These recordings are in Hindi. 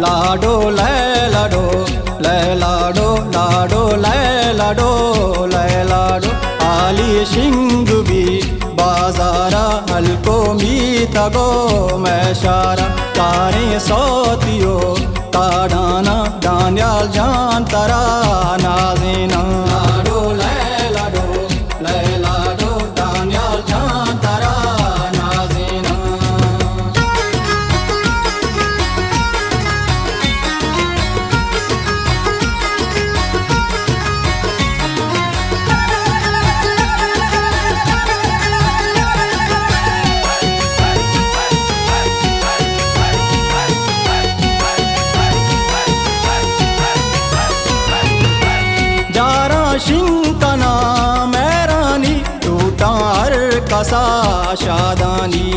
लाडो लैलाडो लैलाडो लाडो लैलाडो लैलाडो आली शिंगुबी बाजारा हल्को मीतगो मैशारा तारे सोतियो ताडाना दान्याल जान तरा नाजिना लाडो लैलाडो लैलाडो दान्याल जान तरा नाजिना। जारा शिंकना मैरानी टूटार कसा शादानी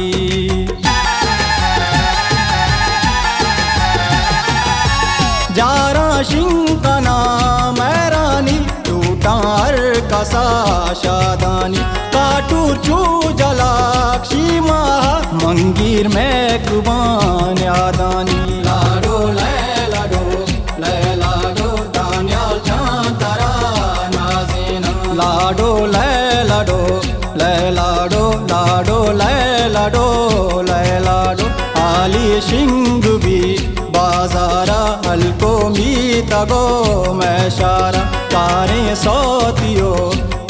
जारा शिंकना मैरानी टूटार कसा शादानी काटूर चू जलाक्षी माह मंगीर में कुबान यादानी लाडो लैलाडो लैलाडो दान्याल जान तरा नाजिना लाडो लैलाडो लैलाडो लाडो लैलाडो लैलाडो आली शिंगुबी बाजारा हल्को मीतगो मैशारा तारे सोतियो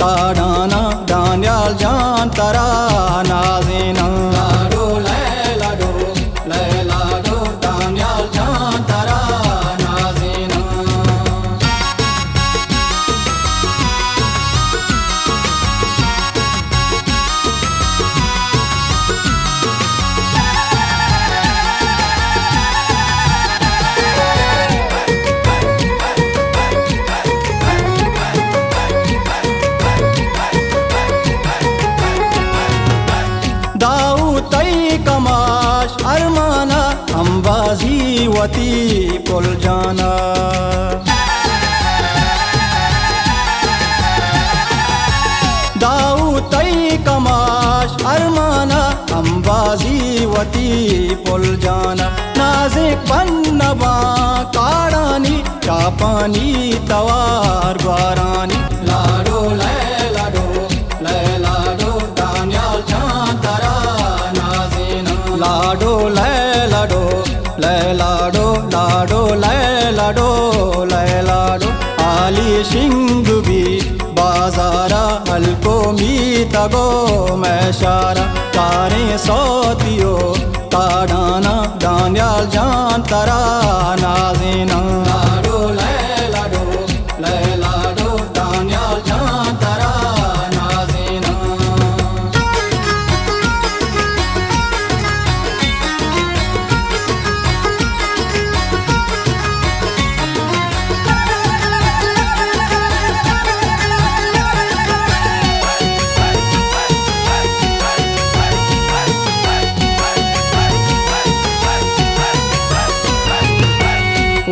ताडाना दान्याल जान तरा नाजिना लाडो लैलाडो लैलाडो दान्याल जान तरा नाजिना। दाऊ तई कमाश अरमाना अंबाजी वती पुल जाना दाऊ तई कमाश अरमाना अंबाजी वती पुल जाना नाजिक पन्नबा काड़ानी चापानी तवार ग्वारानी लाडो लैलाडो लैलाडो दान्याल जान तरा नाजिना लाडो लैलाडो लैलाडो लाडो लैलाडो लैलाडो आली शिंगुबी बाजारा हल्को मीतगो मैशारा तारे सोतियो ताडाना दान्याल जान तरा नाजिना लाडो लैलाडो लैलाडो दान्याल जान तरा नाजिना।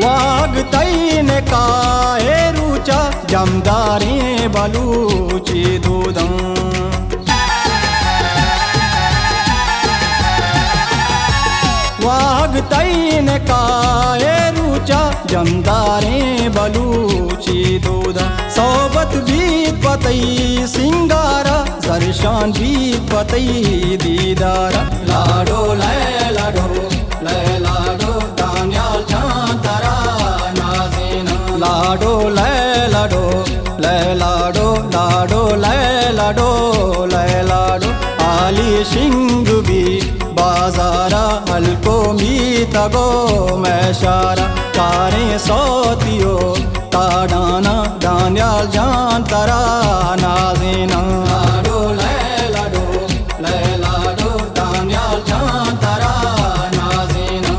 वाग तई ने काए रुचा जमदारे बलूची दूधं वाग तई ने काए रुचा जमदारे बलूची दूधं सोबत बीत पतई सिंगारा सरशान बीत पतई दीदारा लाडो लैलाडो लैलाडो दान्याल जान तरा नाजिना लाडो लैलाडो लैलाडो लाडो लैलाडो लैलाडो आली शिंगुबी बाजारा हल्को मीतगो मैशारा तारे सोतियो ताडाना दान्याल जान तरा नाजिना लाडो लैलाडो लैलाडो दान्याल जान तरा नाजिना।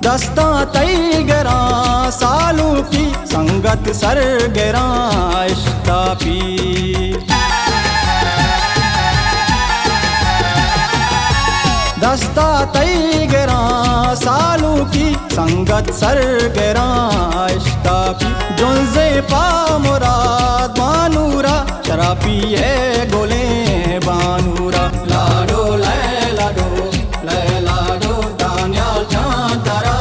दस्ता तई गरा सालों की संगत सर गरा इश्ता पी संगत सरगरा इश्का की जुल्ज़े पा मुराद मानूरा शराबी है गोले बानूरा लाडो लाडो दानियाल जान तारा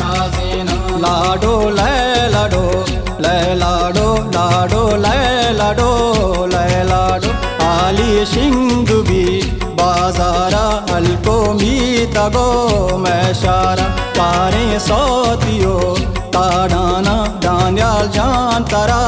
नाज़ीना लाडो लाडो आली शिंग भी बाजारा हल्को मी तगो मैशारा पारे सौतियो ताड़ाना दानियाल जान तारा